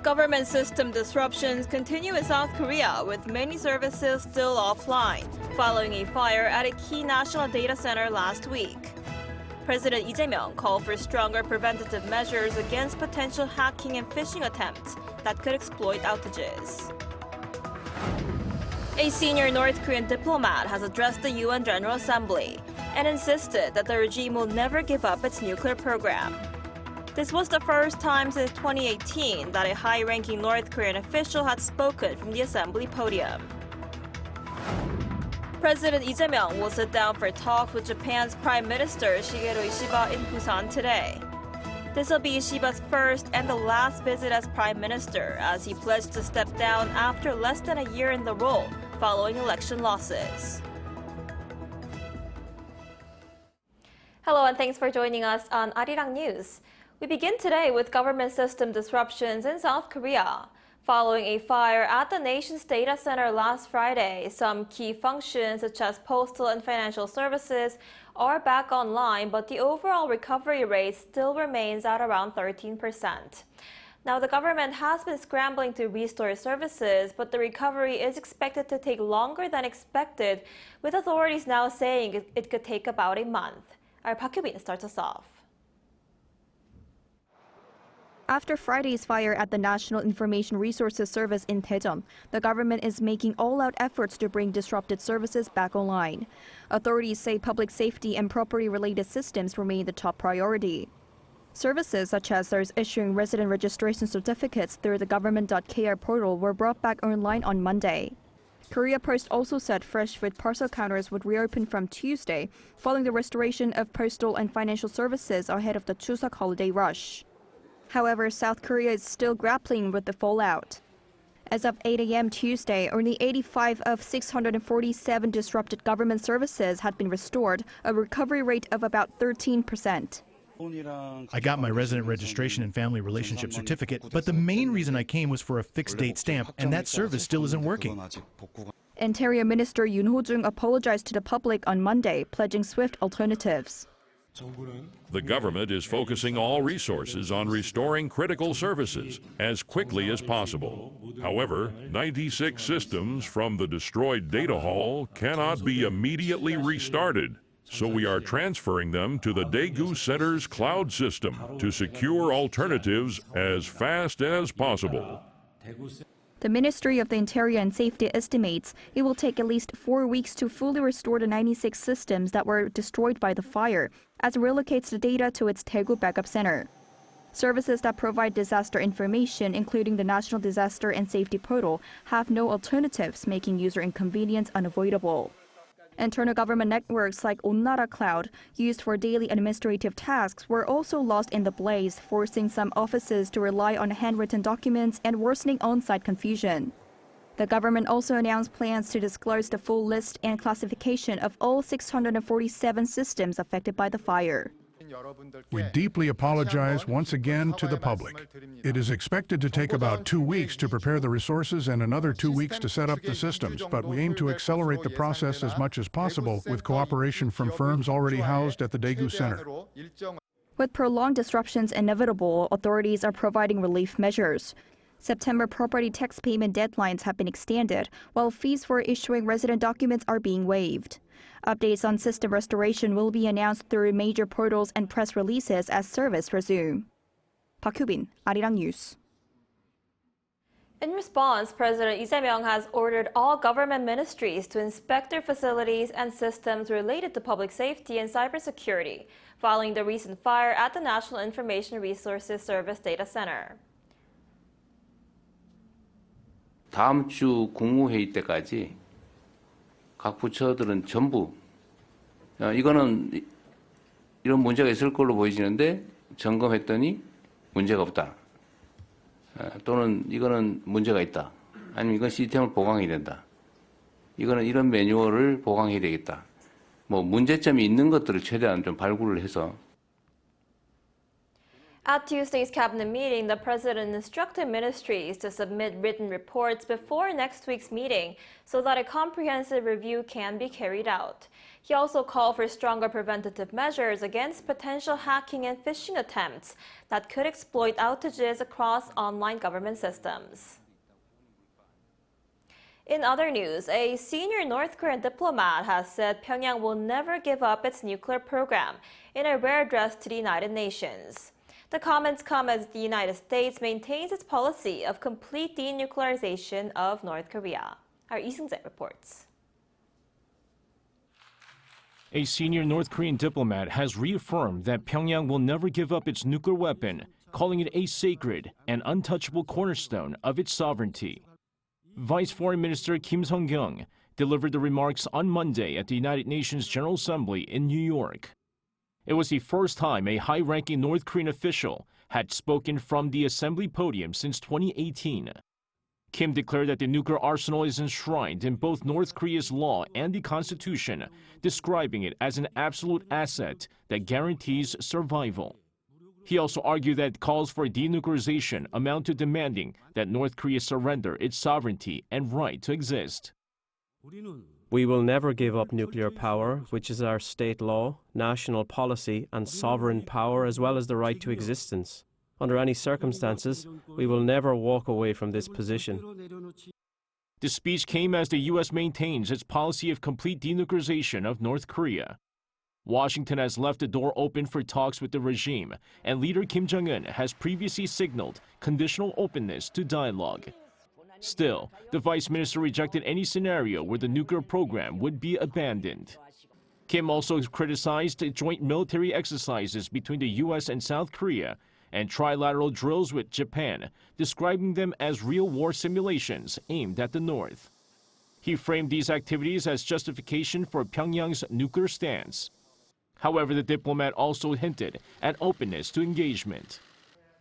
Government system disruptions continue in South Korea, with many services still offline, following a fire at a key national data center last week. President Lee Jae-myung called for stronger preventative measures against potential hacking and phishing attempts that could exploit outages. A senior North Korean diplomat has addressed the UN General Assembly and insisted that the regime will never give up its nuclear program. This was the first time since 2018 that a high-ranking North Korean official had spoken from the assembly podium. President Lee Jae-myung will sit down for talks with Japan's Prime Minister Ishiba in Busan today. This will be Ishiba's first and the last visit as Prime Minister, as he pledged to step down after less than a year in the role following election losses. Hello and thanks for joining us on Arirang News. We begin today with government system disruptions in South Korea. Following a fire at the nation's data center last Friday, some key functions such as postal and financial services are back online, but the overall recovery rate still remains at around 13%. Now, the government has been scrambling to restore services, but the recovery is expected to take longer than expected, with authorities now saying it could take about a month. Our Park Hyubin starts us off. After Friday's fire at the National Information Resources Service in Daejeon, the government is making all-out efforts to bring disrupted services back online. Authorities say public safety and property-related systems remain the top priority. Services such as those issuing resident registration certificates through the government.kr portal were brought back online on Monday. Korea Post also said fresh food parcel counters would reopen from Tuesday, following the restoration of postal and financial services ahead of the Chuseok holiday rush. However, South Korea is still grappling with the fallout. As of 8 a.m. Tuesday, only 85 of 647 disrupted government services had been restored, a recovery rate of about 13%. I got my resident registration and family relationship certificate, but the main reason I came was for a fixed date stamp, and that service still isn't working. Interior Minister Yoon Ho-jung apologized to the public on Monday, pledging swift alternatives. The government is focusing all resources on restoring critical services as quickly as possible. However, 96 systems from the destroyed data hall cannot be immediately restarted, so we are transferring them to the Daegu Center's cloud system to secure alternatives as fast as possible. The Ministry of the Interior and Safety estimates it will take at least 4 weeks to fully restore the 96 systems that were destroyed by the fire, as it relocates the data to its Daegu backup center. Services that provide disaster information, including the National Disaster and Safety Portal, have no alternatives, making user inconvenience unavoidable. Internal government networks like Onnara Cloud, used for daily administrative tasks, were also lost in the blaze, forcing some offices to rely on handwritten documents and worsening on-site confusion. The government also announced plans to disclose the full list and classification of all 647 systems affected by the fire. We deeply apologize once again to the public. It is expected to take about 2 weeks to prepare the resources and another 2 weeks to set up the systems, but we aim to accelerate the process as much as possible with cooperation from firms already housed at the Daegu Center. With prolonged disruptions inevitable, authorities are providing relief measures. September property tax payment deadlines have been extended, while fees for issuing resident documents are being waived. Updates on system restoration will be announced through major portals and press releases as service resume. Park Hyubin, Arirang News. In response, President Lee Jae-myung has ordered all government ministries to inspect their facilities and systems related to public safety and cybersecurity, following the recent fire at the National Information Resources Service data center. 다음 주 국무회의 때까지 각 부처들은 전부 이거는 이런 문제가 있을 걸로 보이지는데 점검했더니 문제가 없다. 또는 이거는 문제가 있다. 아니면 이건 시스템을 보강해야 된다. 이거는 이런 매뉴얼을 보강해야 되겠다. 뭐 문제점이 있는 것들을 최대한 좀 발굴을 해서. At Tuesday's cabinet meeting, the president instructed ministries to submit written reports before next week's meeting so that a comprehensive review can be carried out. He also called for stronger preventative measures against potential hacking and phishing attempts that could exploit outages across online government systems. In other news, a senior North Korean diplomat has said Pyongyang will never give up its nuclear program in a rare address to the United Nations. The comments come as the United States maintains its policy of complete denuclearization of North Korea. Our Lee Seung-jae reports. A senior North Korean diplomat has reaffirmed that Pyongyang will never give up its nuclear weapon, calling it a sacred and untouchable cornerstone of its sovereignty. Vice Foreign Minister Kim Sung-kyung delivered the remarks on Monday at the United Nations General Assembly in New York. It was the first time a high-ranking North Korean official had spoken from the assembly podium since 2018. Kim declared that the nuclear arsenal is enshrined in both North Korea's law and the constitution, describing it as an absolute asset that guarantees survival. He also argued that calls for denuclearization amount to demanding that North Korea surrender its sovereignty and right to exist. We will never give up nuclear power, which is our state law, national policy, and sovereign power, as well as the right to existence. Under any circumstances, we will never walk away from this position. The speech came as the U.S. maintains its policy of complete denuclearization of North Korea. Washington has left the door open for talks with the regime, and leader Kim Jong-un has previously signaled conditional openness to dialogue. Still, the vice minister rejected any scenario where the nuclear program would be abandoned. Kim also criticized joint military exercises between the U.S. and South Korea and trilateral drills with Japan, describing them as real war simulations aimed at the North. He framed these activities as justification for Pyongyang's nuclear stance. However, the diplomat also hinted at openness to engagement.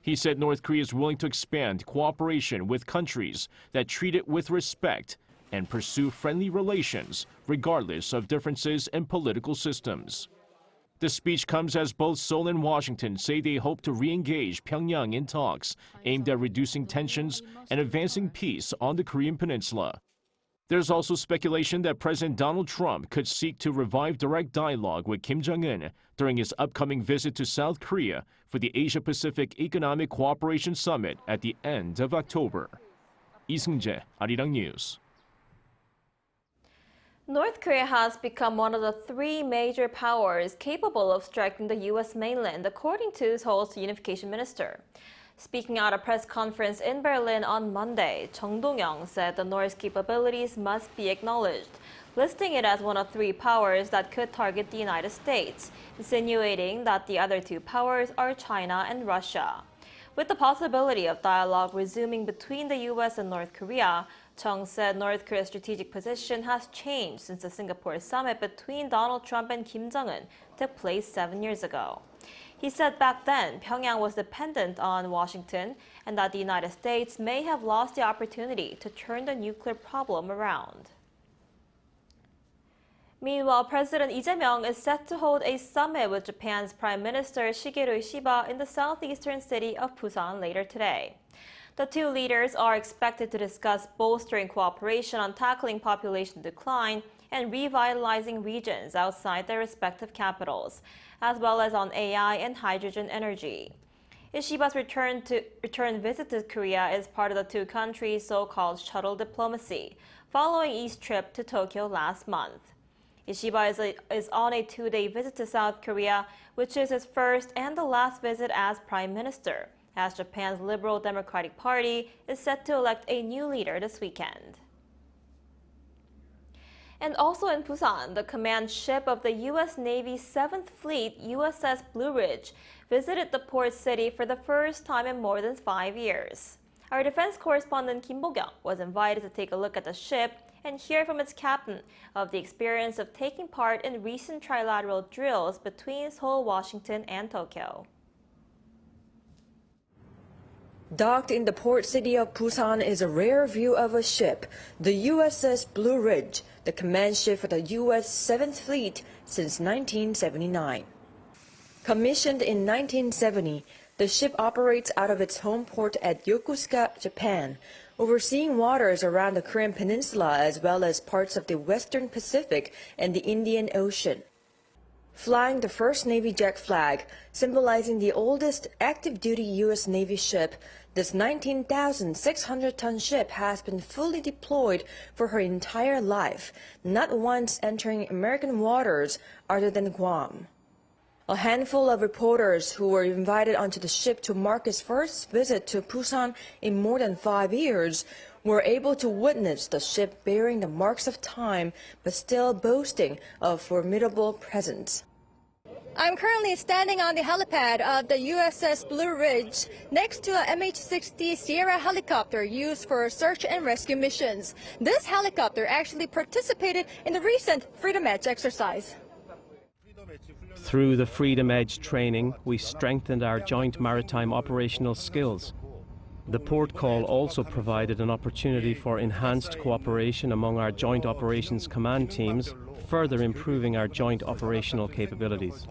He said North Korea is willing to expand cooperation with countries that treat it with respect and pursue friendly relations, regardless of differences in political systems. The speech comes as both Seoul and Washington say they hope to re-engage Pyongyang in talks aimed at reducing tensions and advancing peace on the Korean peninsula. There's also speculation that President Donald Trump could seek to revive direct dialogue with Kim Jong-un during his upcoming visit to South Korea for the Asia-Pacific Economic Cooperation Summit at the end of October. Lee Seung-jae, Arirang News. North Korea has become one of the three major powers capable of striking the U.S. mainland, according to Seoul's unification minister. Speaking at a press conference in Berlin on Monday, Chung Dong-young said the North's capabilities must be acknowledged, listing it as one of three powers that could target the United States, insinuating that the other two powers are China and Russia. With the possibility of dialogue resuming between the U.S. and North Korea, Chung said North Korea's strategic position has changed since the Singapore summit between Donald Trump and Kim Jong-un took place 7 years ago. He said back then Pyongyang was dependent on Washington and that the United States may have lost the opportunity to turn the nuclear problem around. Meanwhile, President Lee Jae-myung is set to hold a summit with Japan's Prime Minister Shigeru Ishiba in the southeastern city of Busan later today. The two leaders are expected to discuss bolstering cooperation on tackling population decline and revitalizing regions outside their respective capitals, as well as on AI and hydrogen energy. Ishiba's return visit to Korea is part of the two countries' so-called shuttle diplomacy, following Lee's trip to Tokyo last month. Ishiba is on a two-day visit to South Korea, which is his first and the last visit as prime minister, as Japan's Liberal Democratic Party is set to elect a new leader this weekend. And also in Busan, the command ship of the U.S. Navy's 7th Fleet, USS Blue Ridge, visited the port city for the first time in more than 5 years. Our defense correspondent Kim Bo-kyung was invited to take a look at the ship and hear from its captain of the experience of taking part in recent trilateral drills between Seoul, Washington, and Tokyo. Docked in the port city of Busan is a rare view of a ship, the USS Blue Ridge, the command ship for the U.S. 7th Fleet since 1979. Commissioned in 1970, The ship operates out of its home port at Yokosuka, Japan, overseeing waters around the Korean Peninsula as well as parts of the Western Pacific and the Indian Ocean. Flying the first Navy Jack flag, symbolizing the oldest active-duty U.S. Navy ship, this 19,600-ton ship has been fully deployed for her entire life, not once entering American waters other than Guam. A handful of reporters who were invited onto the ship to mark his first visit to Busan in more than 5 years were able to witness the ship bearing the marks of time but still boasting of formidable presence. I'm currently standing on the helipad of the USS Blue Ridge next to a MH-60 Sierra helicopter used for search and rescue missions. This helicopter actually participated in the recent Freedom Edge exercise. Through the Freedom Edge training, we strengthened our joint maritime operational skills. The port call also provided an opportunity for enhanced cooperation among our joint operations command teams, further improving our joint operational capabilities.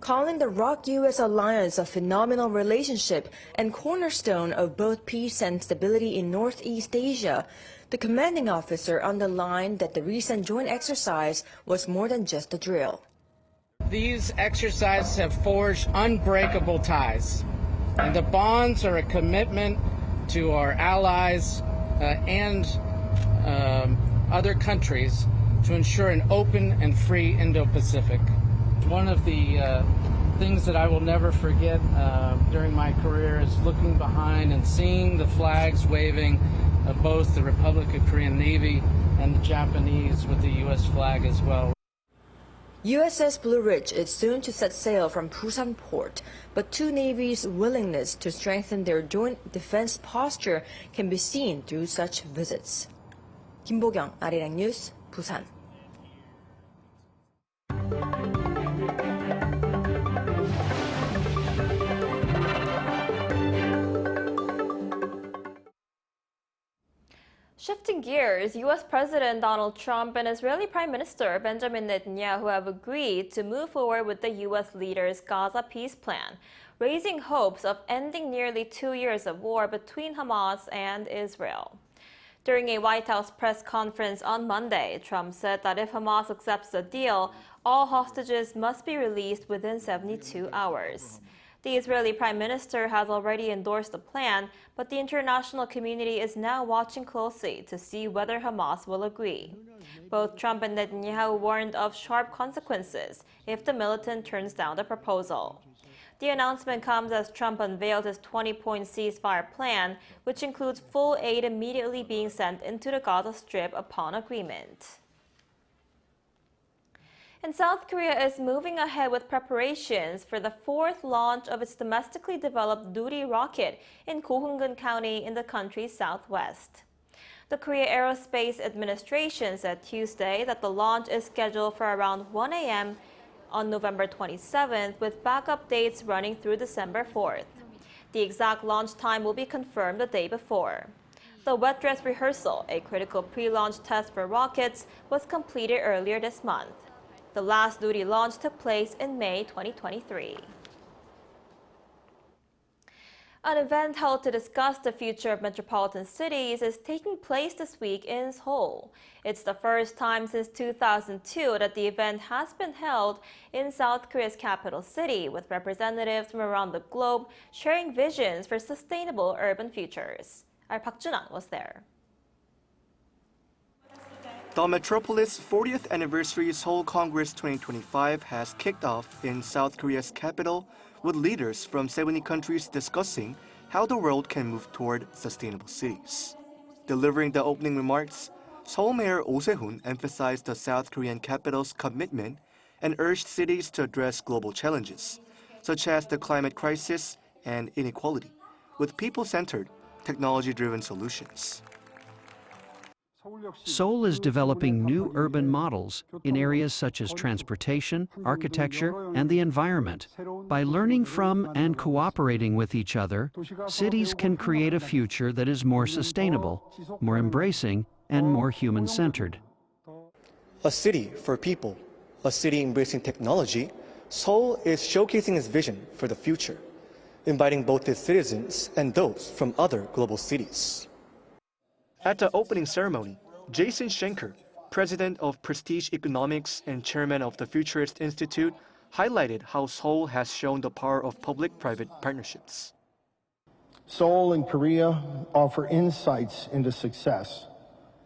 Calling the ROK-US alliance a phenomenal relationship and cornerstone of both peace and stability in Northeast Asia, the commanding officer underlined that the recent joint exercise was more than just a drill. These exercises have forged unbreakable ties, and the bonds are a commitment to our allies and other countries to ensure an open and free Indo-Pacific. One of the things that I will never forget during my career is looking behind and seeing the flags waving of both the Republic of Korean Navy and the Japanese with the U.S. flag as well. USS Blue Ridge is soon to set sail from Busan port, but two navies' willingness to strengthen their joint defense posture can be seen through such visits. Kim Bo-kyung, Arirang News, Busan. Shifting gears, U.S. President Donald Trump and Israeli Prime Minister Benjamin Netanyahu have agreed to move forward with the U.S. leader's Gaza peace plan, raising hopes of ending nearly 2 years of war between Hamas and Israel. During a White House press conference on Monday, Trump said that if Hamas accepts the deal, all hostages must be released within 72 hours. The Israeli Prime Minister has already endorsed the plan, but the international community is now watching closely to see whether Hamas will agree. Both Trump and Netanyahu warned of sharp consequences if the militant turns down the proposal. The announcement comes as Trump unveiled his 20-point ceasefire plan, which includes full aid immediately being sent into the Gaza Strip upon agreement. And South Korea is moving ahead with preparations for the fourth launch of its domestically developed Duri rocket in Go-Hungun County in the country's southwest. The Korea Aerospace Administration said Tuesday that the launch is scheduled for around 1 a.m. on November 27th, with backup dates running through December 4th. The exact launch time will be confirmed the day before. The wet dress rehearsal, a critical pre-launch test for rockets, was completed earlier this month. The last Duri launch took place in May 2023. An event held to discuss the future of metropolitan cities is taking place this week in Seoul. It's the first time since 2002 that the event has been held in South Korea's capital city, with representatives from around the globe sharing visions for sustainable urban futures. Our Park Junan was there. The Metropolis 40th Anniversary Seoul Congress 2025 has kicked off in South Korea's capital, with leaders from 70 countries discussing how the world can move toward sustainable cities. Delivering the opening remarks, Seoul Mayor Oh Se-hoon emphasized the South Korean capital's commitment and urged cities to address global challenges, such as the climate crisis and inequality, with people-centered, technology-driven solutions. Seoul is developing new urban models in areas such as transportation, architecture, and the environment. By learning from and cooperating with each other, cities can create a future that is more sustainable, more embracing, and more human-centered. A city for people, a city embracing technology, Seoul is showcasing its vision for the future. inviting both its citizens and those from other global cities. At the opening ceremony, Jason Schenker, president of Prestige Economics and chairman of the Futurist Institute, highlighted how Seoul has shown the power of public-private partnerships. Seoul and Korea offer insights into success.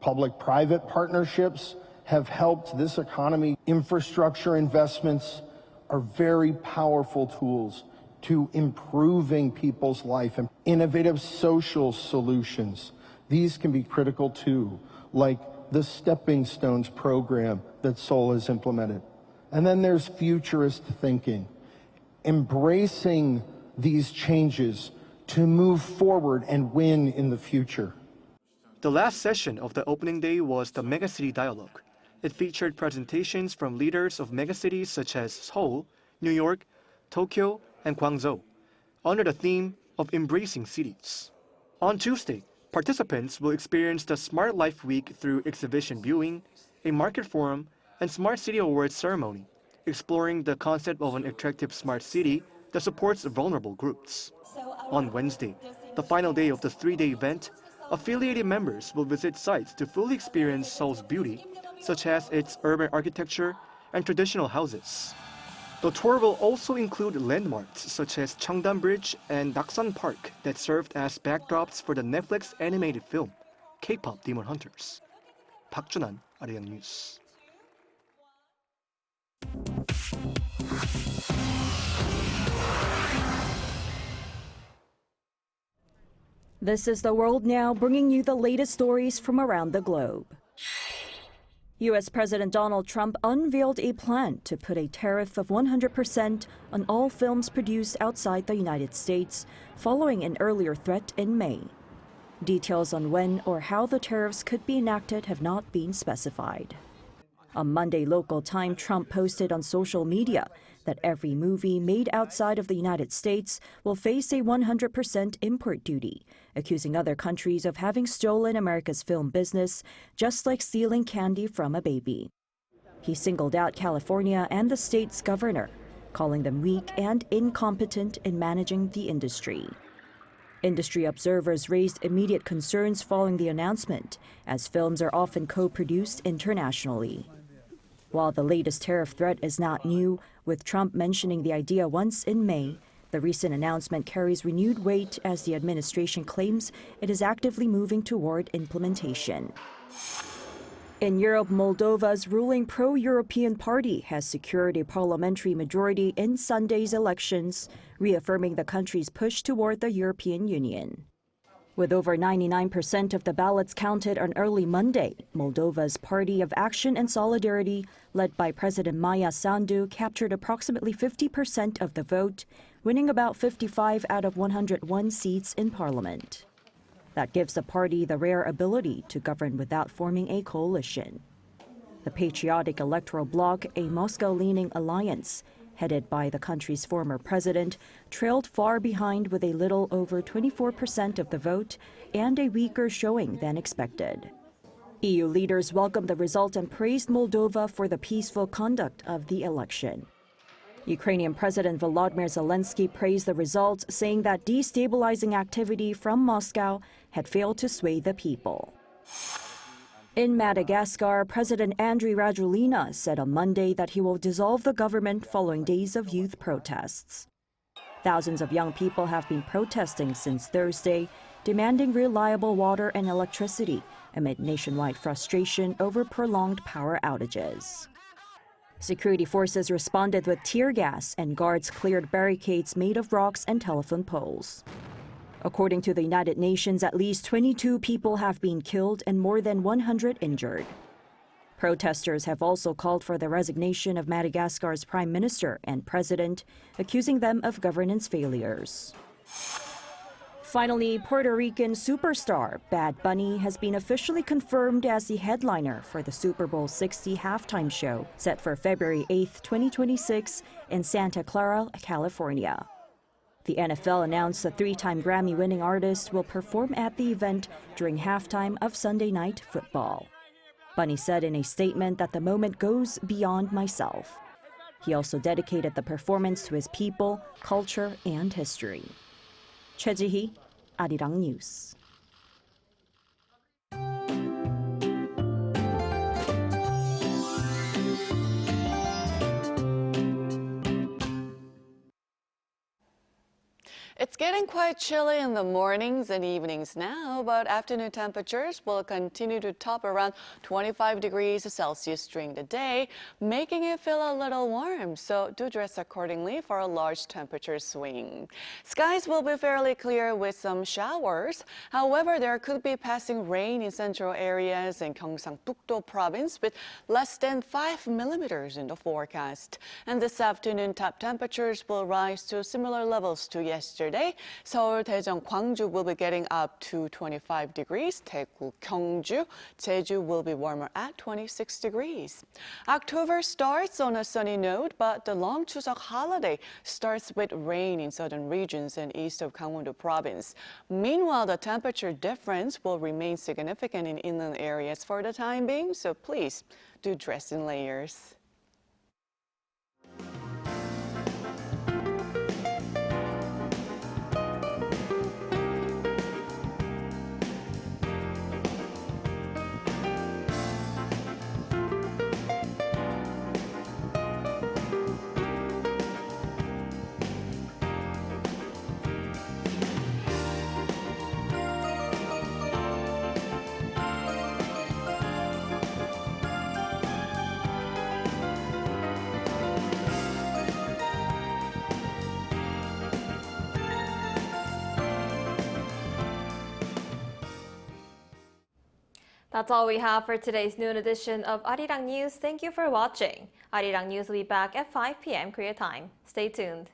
Public-private partnerships have helped this economy. Infrastructure investments are very powerful tools to improving people's life, and innovative social solutions. These can be critical too, like the Stepping Stones program that Seoul has implemented. And then there's futurist thinking, embracing these changes to move forward and win in the future. The last session of the opening day was the Megacity Dialogue. It featured presentations from leaders of megacities such as Seoul, New York, Tokyo, and Guangzhou, under the theme of embracing cities. On Tuesday, participants will experience the Smart Life Week through exhibition viewing, a market forum, and Smart City Awards ceremony, exploring the concept of an attractive smart city that supports vulnerable groups. On Wednesday, the final day of the three-day event, affiliated members will visit sites to fully experience Seoul's beauty, such as its urban architecture and traditional houses. The tour will also include landmarks such as Cheongdam Bridge and Naksan Park that served as backdrops for the Netflix animated film, K-pop Demon Hunters. Park Junan, Arirang News. This is The World Now, bringing you the latest stories from around the globe. U.S. President Donald Trump unveiled a plan to put a tariff of 100% on all films produced outside the United States, following an earlier threat in May. Details on when or how the tariffs could be enacted have not been specified. On Monday local time, Trump posted on social media that every movie made outside of the United States will face a 100% import duty, accusing other countries of having stolen America's film business, just like stealing candy from a baby. He singled out California and the state's governor, calling them weak and incompetent in managing the industry. Industry observers raised immediate concerns following the announcement, as films are often co-produced internationally. While the latest tariff threat is not new, with Trump mentioning the idea once in May, the recent announcement carries renewed weight as the administration claims it is actively moving toward implementation. In Europe, Moldova's ruling pro-European party has secured a parliamentary majority in Sunday's elections, reaffirming the country's push toward the European Union. With over 99% of the ballots counted on early Monday, Moldova's Party of Action and Solidarity, led by President Maia Sandu, captured approximately 50% of the vote, winning about 55 out of 101 seats in parliament. That gives the party the rare ability to govern without forming a coalition. The Patriotic Electoral Bloc, a Moscow-leaning alliance, headed by the country's former president, trailed far behind with a little over 24% of the vote and a weaker showing than expected. EU leaders welcomed the result and praised Moldova for the peaceful conduct of the election. Ukrainian President Volodymyr Zelensky praised the results, saying that destabilizing activity from Moscow had failed to sway the people. In Madagascar, President Andry Rajoelina said on Monday that he will dissolve the government following days of youth protests. Thousands of young people have been protesting since Thursday, demanding reliable water and electricity amid nationwide frustration over prolonged power outages. Security forces responded with tear gas, and guards cleared barricades made of rocks and telephone poles. According to the United Nations, at least 22 people have been killed and more than 100 injured. Protesters have also called for the resignation of Madagascar's prime minister and president, accusing them of governance failures. Finally, Puerto Rican superstar Bad Bunny has been officially confirmed as the headliner for the Super Bowl 60 halftime show set for February 8, 2026 in Santa Clara, California. The NFL announced the three-time Grammy-winning artist will perform at the event during halftime of Sunday Night Football. Bunny said in a statement that the moment goes beyond myself. He also dedicated the performance to his people, culture, and history. Choi Ji-hee, Arirang News. It's getting quite chilly in the mornings and evenings now, but afternoon temperatures will continue to top around 25 degrees Celsius during the day, making it feel a little warm. So do dress accordingly for a large temperature swing. Skies will be fairly clear with some showers. However, there could be passing rain in central areas in Gyeongsang-Pukto province with less than 5 millimeters in the forecast. And this afternoon, top temperatures will rise to similar levels to yesterday. Seoul, Daejeon, Gwangju will be getting up to 25 degrees. Daegu, Gyeongju, Jeju will be warmer at 26 degrees. October starts on a sunny note, but the long Chuseok holiday starts with rain in southern regions and east of Gangwon-do province. Meanwhile, the temperature difference will remain significant in inland areas for the time being, so please do dress in layers. That's all we have for today's noon edition of Arirang News. Thank you for watching. Arirang News will be back at 5 p.m. Korea time. Stay tuned.